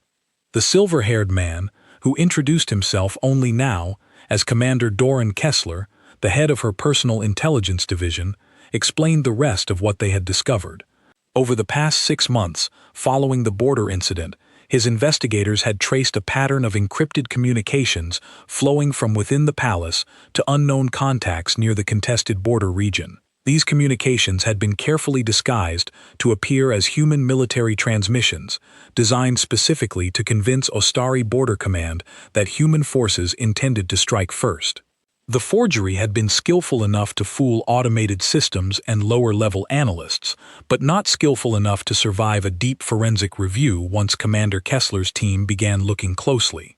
S1: The silver-haired man, who introduced himself only now as Commander Doran Kessler, the head of her personal intelligence division, explained the rest of what they had discovered. Over the past 6 months, following the border incident, his investigators had traced a pattern of encrypted communications flowing from within the palace to unknown contacts near the contested border region. These communications had been carefully disguised to appear as human military transmissions, designed specifically to convince Ostari Border Command that human forces intended to strike first. The forgery had been skillful enough to fool automated systems and lower-level analysts, but not skillful enough to survive a deep forensic review once Commander Kessler's team began looking closely.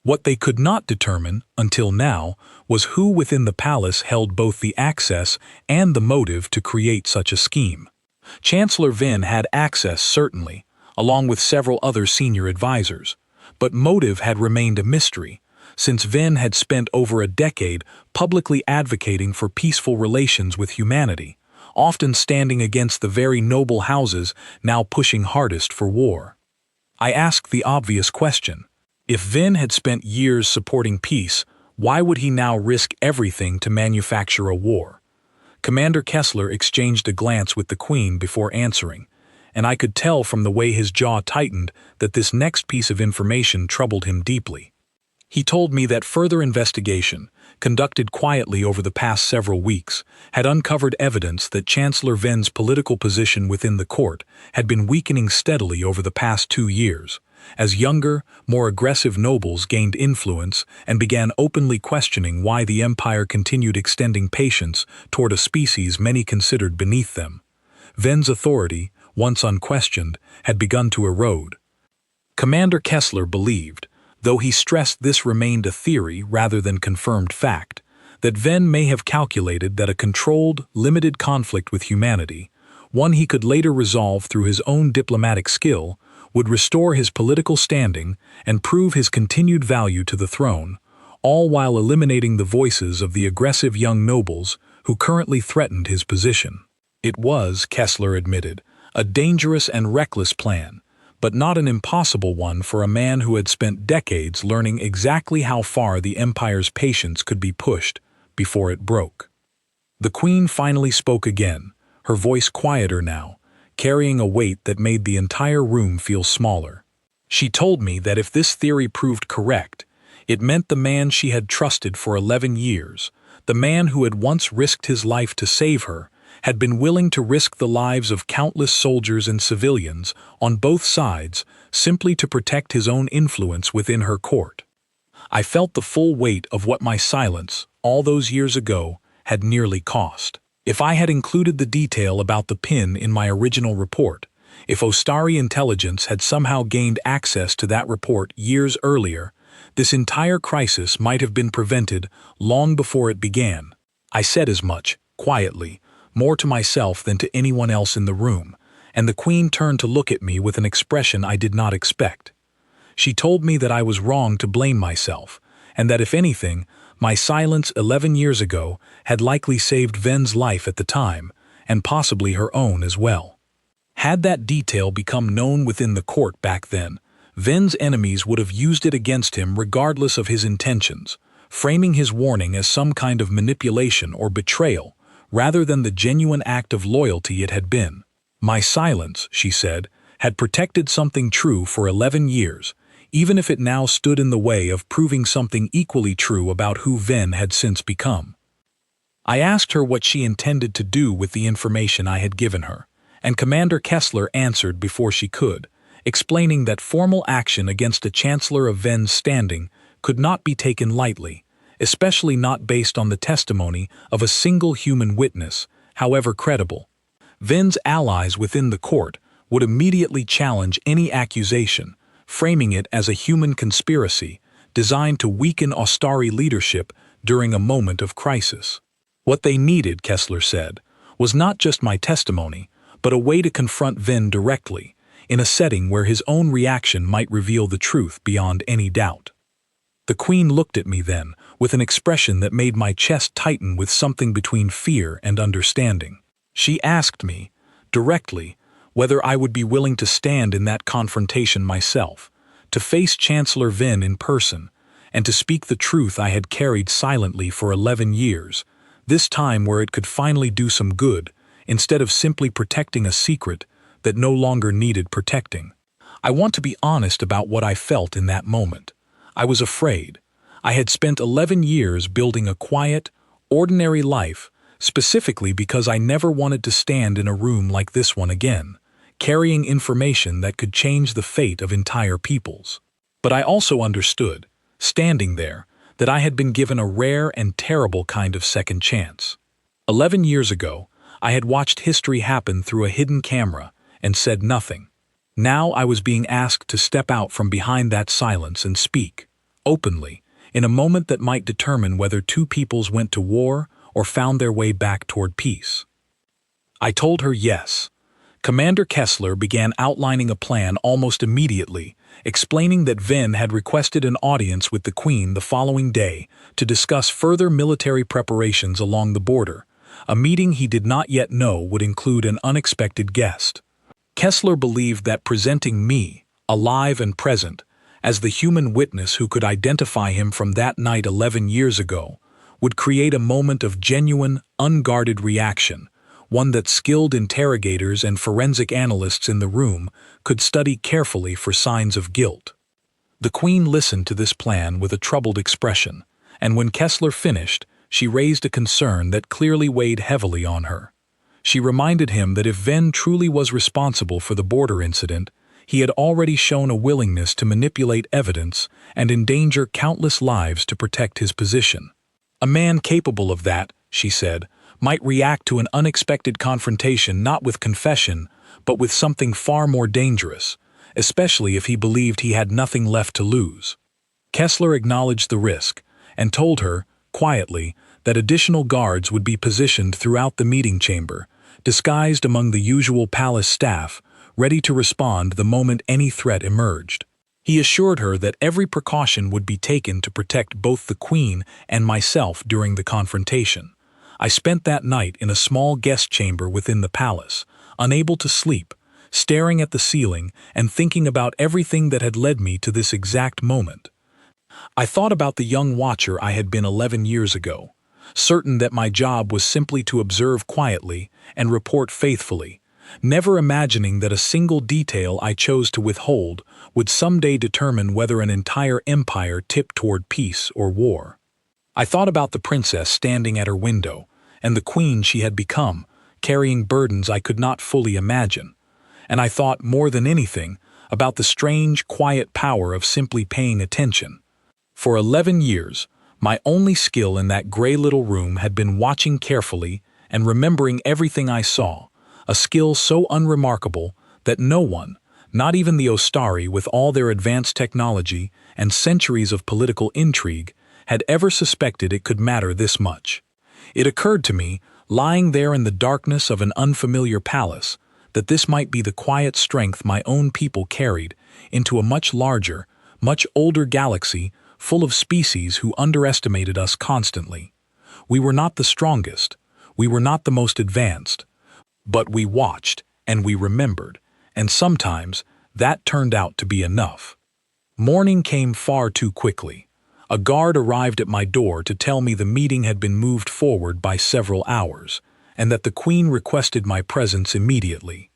S1: What they could not determine, until now, was who within the palace held both the access and the motive to create such a scheme. Chancellor Venn had access, certainly, along with several other senior advisors, but motive had remained a mystery, since Venn had spent over a decade publicly advocating for peaceful relations with humanity, often standing against the very noble houses now pushing hardest for war. I asked the obvious question. If Venn had spent years supporting peace, why would he now risk everything to manufacture a war? Commander Kessler exchanged a glance with the Queen before answering, and I could tell from the way his jaw tightened that this next piece of information troubled him deeply. He told me that further investigation, conducted quietly over the past several weeks, had uncovered evidence that Chancellor Venn's political position within the court had been weakening steadily over the past 2 years, as younger, more aggressive nobles gained influence and began openly questioning why the empire continued extending patience toward a species many considered beneath them. Venn's authority, once unquestioned, had begun to erode. Commander Kessler believed, though he stressed this remained a theory rather than confirmed fact, that Venn may have calculated that a controlled, limited conflict with humanity, one he could later resolve through his own diplomatic skill, would restore his political standing and prove his continued value to the throne, all while eliminating the voices of the aggressive young nobles who currently threatened his position. It was, Kessler admitted, a dangerous and reckless plan, but not an impossible one for a man who had spent decades learning exactly how far the Empire's patience could be pushed before it broke. The Queen finally spoke again, her voice quieter now, carrying a weight that made the entire room feel smaller. She told me that if this theory proved correct, it meant the man she had trusted for 11 years, the man who had once risked his life to save her, had been willing to risk the lives of countless soldiers and civilians on both sides simply to protect his own influence within her court. I felt the full weight of what my silence, all those years ago, had nearly cost. If I had included the detail about the pin in my original report, if Ostari intelligence had somehow gained access to that report years earlier, this entire crisis might have been prevented long before it began. I said as much, quietly, more to myself than to anyone else in the room, and the Queen turned to look at me with an expression I did not expect. She told me that I was wrong to blame myself, and that if anything, my silence 11 years ago had likely saved Venn's life at the time, and possibly her own as well. Had that detail become known within the court back then, Venn's enemies would have used it against him regardless of his intentions, framing his warning as some kind of manipulation or betrayal, rather than the genuine act of loyalty it had been. My silence, she said, had protected something true for 11 years, even if it now stood in the way of proving something equally true about who Venn had since become. I asked her what she intended to do with the information I had given her, and Commander Kessler answered before she could, explaining that formal action against a Chancellor of Venn's standing could not be taken lightly, especially not based on the testimony of a single human witness, however credible. Venn's allies within the court would immediately challenge any accusation, framing it as a human conspiracy designed to weaken Ostari leadership during a moment of crisis. What they needed, Kessler said, was not just my testimony, but a way to confront Venn directly, in a setting where his own reaction might reveal the truth beyond any doubt. The Queen looked at me then, with an expression that made my chest tighten with something between fear and understanding. She asked me, directly, whether I would be willing to stand in that confrontation myself, to face Chancellor Venn in person, and to speak the truth I had carried silently for 11 years, this time where it could finally do some good, instead of simply protecting a secret that no longer needed protecting. I want to be honest about what I felt in that moment. I was afraid. I had spent 11 years building a quiet, ordinary life, specifically because I never wanted to stand in a room like this one again, carrying information that could change the fate of entire peoples. But I also understood, standing there, that I had been given a rare and terrible kind of second chance. 11 years ago, I had watched history happen through a hidden camera and said nothing. Now I was being asked to step out from behind that silence and speak, openly, in a moment that might determine whether two peoples went to war or found their way back toward peace. I told her yes. Commander Kessler began outlining a plan almost immediately, explaining that Venn had requested an audience with the Queen the following day to discuss further military preparations along the border, a meeting he did not yet know would include an unexpected guest. Kessler believed that presenting me, alive and present, as the human witness who could identify him from that night 11 years ago, would create a moment of genuine, unguarded reaction, one that skilled interrogators and forensic analysts in the room could study carefully for signs of guilt. The Queen listened to this plan with a troubled expression, and when Kessler finished, she raised a concern that clearly weighed heavily on her. She reminded him that if Venn truly was responsible for the border incident, he had already shown a willingness to manipulate evidence and endanger countless lives to protect his position. A man capable of that, she said, might react to an unexpected confrontation not with confession, but with something far more dangerous, especially if he believed he had nothing left to lose. Kessler acknowledged the risk and told her, quietly, that additional guards would be positioned throughout the meeting chamber, disguised among the usual palace staff, ready to respond the moment any threat emerged. He assured her that every precaution would be taken to protect both the Queen and myself during the confrontation. I spent that night in a small guest chamber within the palace, unable to sleep, staring at the ceiling and thinking about everything that had led me to this exact moment. I thought about the young watcher I had been 11 years ago, certain that my job was simply to observe quietly and report faithfully, never imagining that a single detail I chose to withhold would someday determine whether an entire empire tipped toward peace or war. I thought about the princess standing at her window, and the queen she had become, carrying burdens I could not fully imagine. And I thought, more than anything, about the strange, quiet power of simply paying attention. For 11 years, my only skill in that gray little room had been watching carefully and remembering everything I saw, a skill so unremarkable that no one, not even the Ostari with all their advanced technology and centuries of political intrigue, had ever suspected it could matter this much. It occurred to me, lying there in the darkness of an unfamiliar palace, that this might be the quiet strength my own people carried into a much larger, much older galaxy full of species who underestimated us constantly. We were not the strongest, we were not the most advanced, but we watched and we remembered, and sometimes that turned out to be enough. Morning came far too quickly. A guard arrived at my door to tell me the meeting had been moved forward by several hours, and that the Queen requested my presence immediately.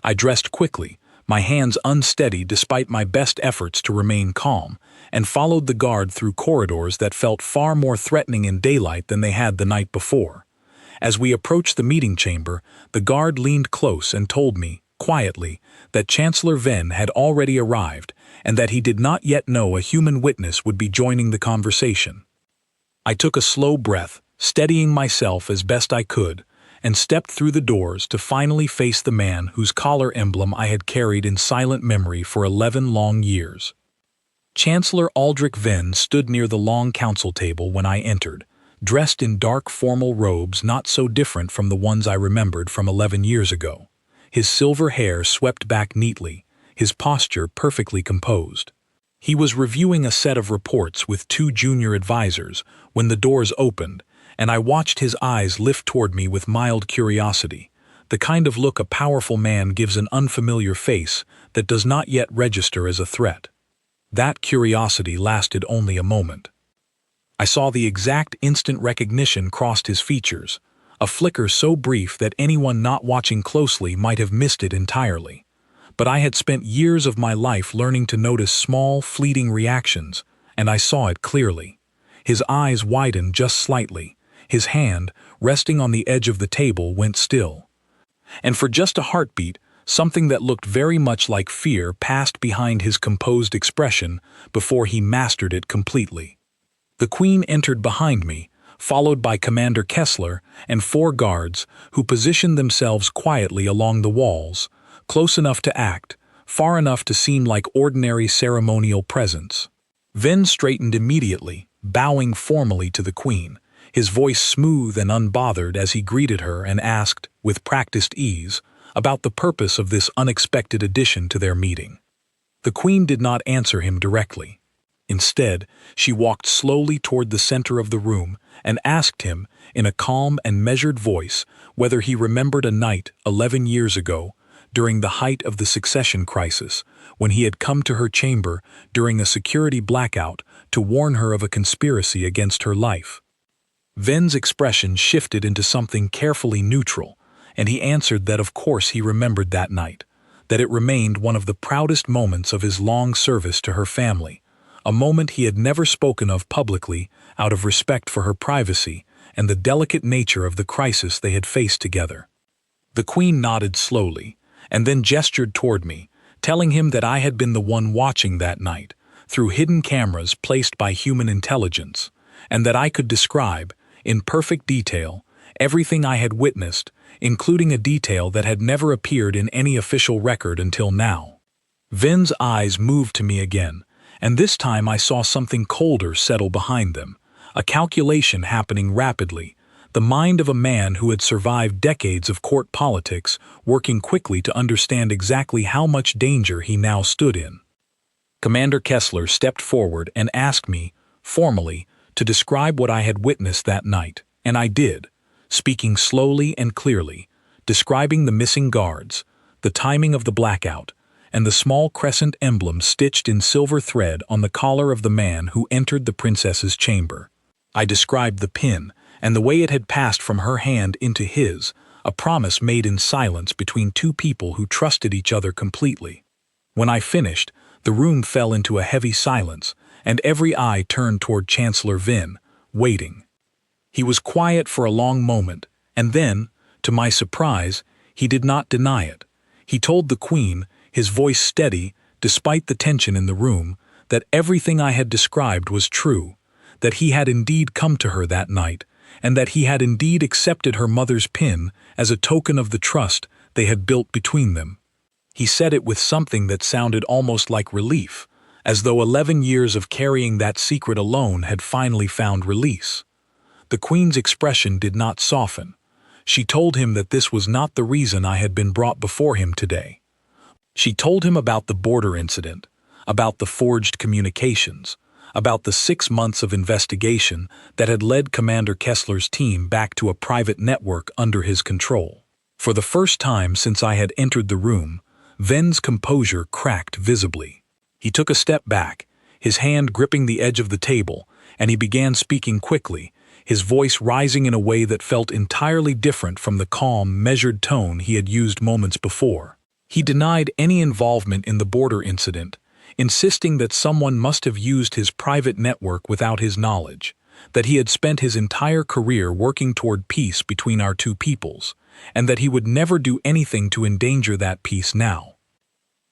S1: I dressed quickly, my hands unsteady despite my best efforts to remain calm, and followed the guard through corridors that felt far more threatening in daylight than they had the night before. As we approached the meeting chamber, the guard leaned close and told me, quietly, that Chancellor Venn had already arrived and that he did not yet know a human witness would be joining the conversation. I took a slow breath, steadying myself as best I could, and stepped through the doors to finally face the man whose collar emblem I had carried in silent memory for 11 long years. Chancellor Aldrich Venn stood near the long council table when I entered, dressed in dark formal robes not so different from the ones I remembered from 11 years ago. His silver hair swept back neatly, his posture perfectly composed. He was reviewing a set of reports with 2 junior advisors when the doors opened, and I watched his eyes lift toward me with mild curiosity, the kind of look a powerful man gives an unfamiliar face that does not yet register as a threat. That curiosity lasted only a moment. I saw the exact instant recognition crossed his features, a flicker so brief that anyone not watching closely might have missed it entirely. But I had spent years of my life learning to notice small, fleeting reactions, and I saw it clearly. His eyes widened just slightly, his hand, resting on the edge of the table, went still. And for just a heartbeat, something that looked very much like fear passed behind his composed expression before he mastered it completely. The Queen entered behind me, followed by Commander Kessler and 4 guards who positioned themselves quietly along the walls, close enough to act, far enough to seem like ordinary ceremonial presence. Venn straightened immediately, bowing formally to the Queen, his voice smooth and unbothered as he greeted her and asked, with practiced ease, about the purpose of this unexpected addition to their meeting. The Queen did not answer him directly. Instead, she walked slowly toward the center of the room and asked him, in a calm and measured voice, whether he remembered a night 11 years ago, during the height of the succession crisis, when he had come to her chamber during a security blackout to warn her of a conspiracy against her life. Venn's expression shifted into something carefully neutral, and he answered that of course he remembered that night, that it remained one of the proudest moments of his long service to her family, a moment he had never spoken of publicly out of respect for her privacy and the delicate nature of the crisis they had faced together. The Queen nodded slowly, and then gestured toward me, telling him that I had been the one watching that night, through hidden cameras placed by human intelligence, and that I could describe, in perfect detail, everything I had witnessed, including a detail that had never appeared in any official record until now. Venn's eyes moved to me again, and this time I saw something colder settle behind them, a calculation happening rapidly, the mind of a man who had survived decades of court politics working quickly to understand exactly how much danger he now stood in. Commander Kessler stepped forward and asked me, formally, to describe what I had witnessed that night, and I did, speaking slowly and clearly, describing the missing guards, the timing of the blackout, and the small crescent emblem stitched in silver thread on the collar of the man who entered the princess's chamber. I described the pin and the way it had passed from her hand into his, a promise made in silence between two people who trusted each other completely. When I finished, the room fell into a heavy silence, and every eye turned toward Chancellor Vin, waiting. He was quiet for a long moment, and then, to my surprise, he did not deny it. He told the Queen, his voice steady, despite the tension in the room, that everything I had described was true, that he had indeed come to her that night, and that he had indeed accepted her mother's pin as a token of the trust they had built between them. He said it with something that sounded almost like relief, as though 11 years of carrying that secret alone had finally found release. The Queen's expression did not soften. She told him that this was not the reason I had been brought before him today. She told him about the border incident, about the forged communications, about the 6 months of investigation that had led Commander Kessler's team back to a private network under his control. For the first time since I had entered the room, Ven's composure cracked visibly. He took a step back, his hand gripping the edge of the table, and he began speaking quickly, his voice rising in a way that felt entirely different from the calm, measured tone he had used moments before. He denied any involvement in the border incident, insisting that someone must have used his private network without his knowledge, that he had spent his entire career working toward peace between our two peoples, and that he would never do anything to endanger that peace now.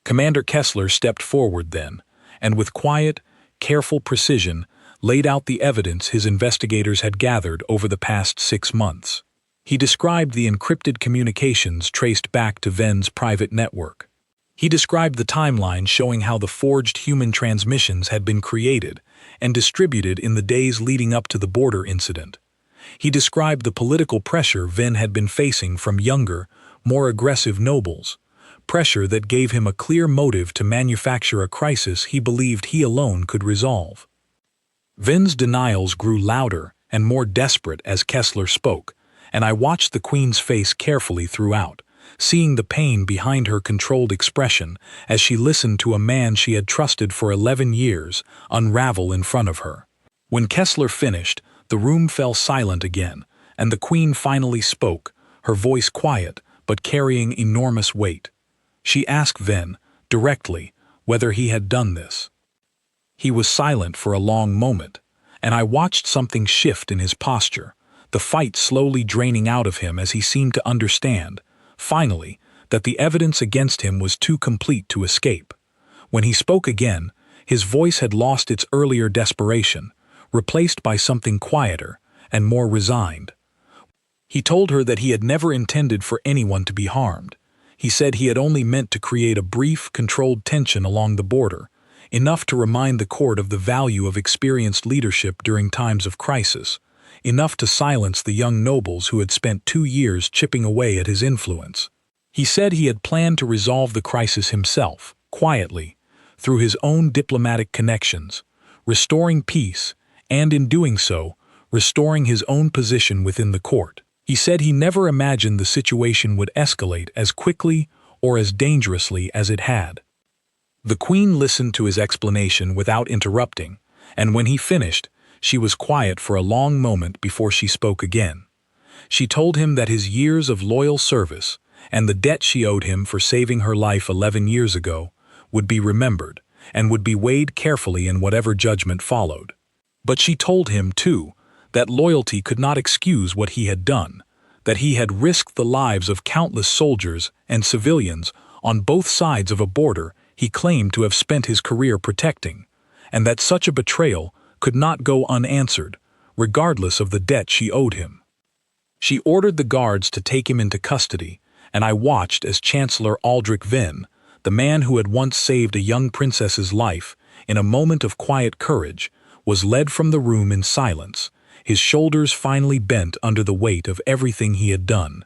S1: Commander Kessler stepped forward then, and with quiet, careful precision, laid out the evidence his investigators had gathered over the past 6 months. He described the encrypted communications traced back to Ven's private network. He described the timeline showing how the forged human transmissions had been created and distributed in the days leading up to the border incident. He described the political pressure Ven had been facing from younger, more aggressive nobles, pressure that gave him a clear motive to manufacture a crisis he believed he alone could resolve. Ven's denials grew louder and more desperate as Kessler spoke, and I watched the Queen's face carefully throughout, seeing the pain behind her controlled expression as she listened to a man she had trusted for 11 years unravel in front of her. When Kessler finished, the room fell silent again, and the Queen finally spoke, her voice quiet but carrying enormous weight. She asked Ven, directly, whether he had done this. He was silent for a long moment, and I watched something shift in his posture, the fight slowly draining out of him as he seemed to understand, finally, that the evidence against him was too complete to escape. When he spoke again, his voice had lost its earlier desperation, replaced by something quieter and more resigned. He told her that he had never intended for anyone to be harmed. He said he had only meant to create a brief, controlled tension along the border, enough to remind the court of the value of experienced leadership during times of crisis, enough to silence the young nobles who had spent 2 years chipping away at his influence. He said he had planned to resolve the crisis himself, quietly, through his own diplomatic connections, restoring peace, and in doing so, restoring his own position within the court. He said he never imagined the situation would escalate as quickly or as dangerously as it had. The Queen listened to his explanation without interrupting, and when he finished, she was quiet for a long moment before she spoke again. She told him that his years of loyal service and the debt she owed him for saving her life 11 years ago would be remembered and would be weighed carefully in whatever judgment followed. But she told him, too, that loyalty could not excuse what he had done, that he had risked the lives of countless soldiers and civilians on both sides of a border he claimed to have spent his career protecting, and that such a betrayal could not go unanswered, regardless of the debt she owed him. She ordered the guards to take him into custody, and I watched as Chancellor Aldrich Ven, the man who had once saved a young princess's life, in a moment of quiet courage, was led from the room in silence, his shoulders finally bent under the weight of everything he had done.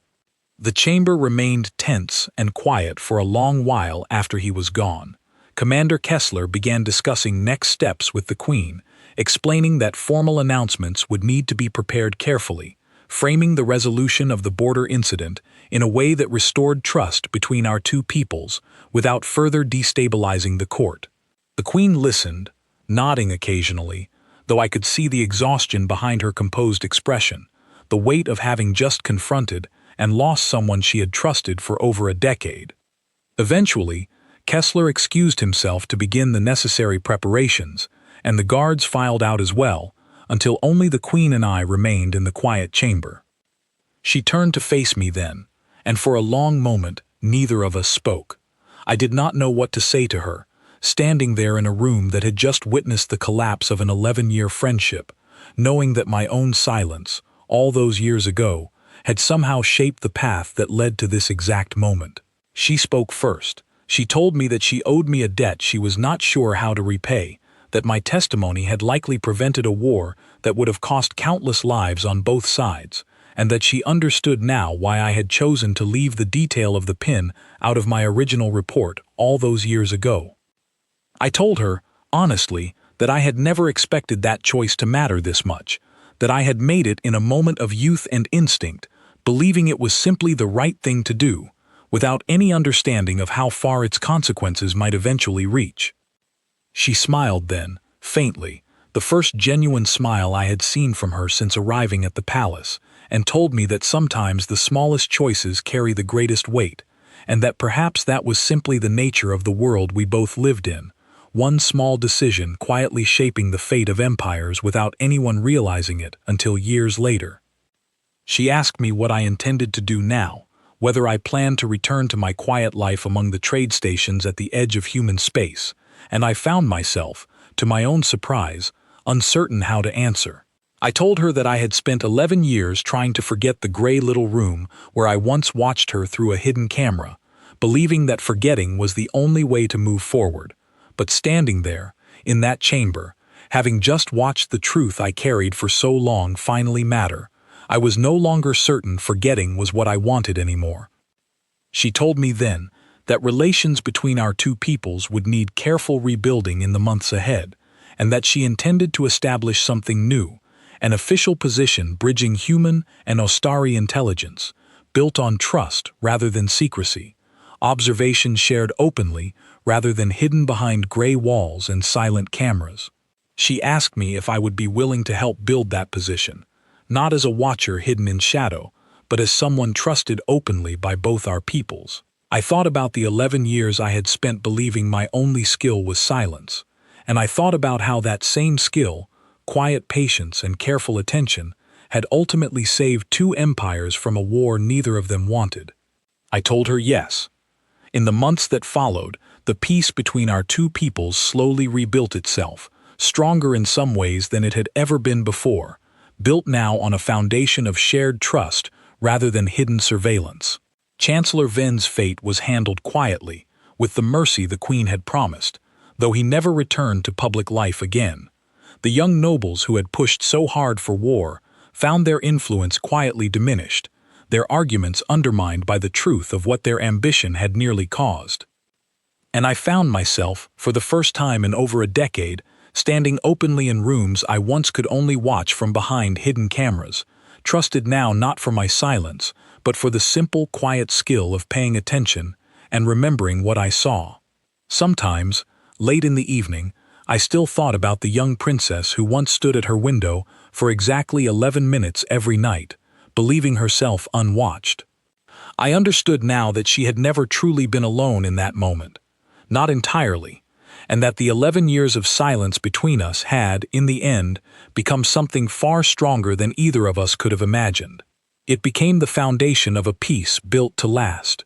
S1: The chamber remained tense and quiet for a long while after he was gone. Commander Kessler began discussing next steps with the Queen, explaining that formal announcements would need to be prepared carefully, framing the resolution of the border incident in a way that restored trust between our two peoples without further destabilizing the court. The Queen listened, nodding occasionally, though I could see the exhaustion behind her composed expression, the weight of having just confronted and lost someone she had trusted for over a decade. Eventually, Kessler excused himself to begin the necessary preparations, and the guards filed out as well, until only the Queen and I remained in the quiet chamber. She turned to face me then, and for a long moment neither of us spoke. I did not know what to say to her, standing there in a room that had just witnessed the collapse of an 11-year friendship, knowing that my own silence, all those years ago, had somehow shaped the path that led to this exact moment. She spoke first. She told me that she owed me a debt she was not sure how to repay, that my testimony had likely prevented a war that would have cost countless lives on both sides, and that she understood now why I had chosen to leave the detail of the pin out of my original report all those years ago. I told her, honestly, that I had never expected that choice to matter this much, that I had made it in a moment of youth and instinct, believing it was simply the right thing to do, without any understanding of how far its consequences might eventually reach. She smiled then, faintly, the first genuine smile I had seen from her since arriving at the palace, and told me that sometimes the smallest choices carry the greatest weight, and that perhaps that was simply the nature of the world we both lived in, one small decision quietly shaping the fate of empires without anyone realizing it until years later. She asked me what I intended to do now, whether I planned to return to my quiet life among the trade stations at the edge of human space, and I found myself, to my own surprise, uncertain how to answer. I told her that I had spent 11 years trying to forget the gray little room where I once watched her through a hidden camera, believing that forgetting was the only way to move forward. But standing there, in that chamber, having just watched the truth I carried for so long finally matter, I was no longer certain forgetting was what I wanted anymore. She told me then that relations between our two peoples would need careful rebuilding in the months ahead, and that she intended to establish something new, an official position bridging human and Ostari intelligence, built on trust rather than secrecy, observation shared openly rather than hidden behind gray walls and silent cameras. She asked me if I would be willing to help build that position, not as a watcher hidden in shadow, but as someone trusted openly by both our peoples. I thought about the 11 years I had spent believing my only skill was silence, and I thought about how that same skill, quiet patience and careful attention, had ultimately saved two empires from a war neither of them wanted. I told her yes. In the months that followed, the peace between our two peoples slowly rebuilt itself, stronger in some ways than it had ever been before, built now on a foundation of shared trust rather than hidden surveillance. Chancellor Ven's fate was handled quietly, with the mercy the Queen had promised, though he never returned to public life again. The young nobles who had pushed so hard for war found their influence quietly diminished, their arguments undermined by the truth of what their ambition had nearly caused. And I found myself, for the first time in over a decade, standing openly in rooms I once could only watch from behind hidden cameras, trusted now not for my silence, but for the simple, quiet skill of paying attention and remembering what I saw. Sometimes, late in the evening, I still thought about the young princess who once stood at her window for exactly 11 minutes every night, believing herself unwatched. I understood now that she had never truly been alone in that moment, not entirely, and that the 11 years of silence between us had, in the end, become something far stronger than either of us could have imagined. It became the foundation of a peace built to last,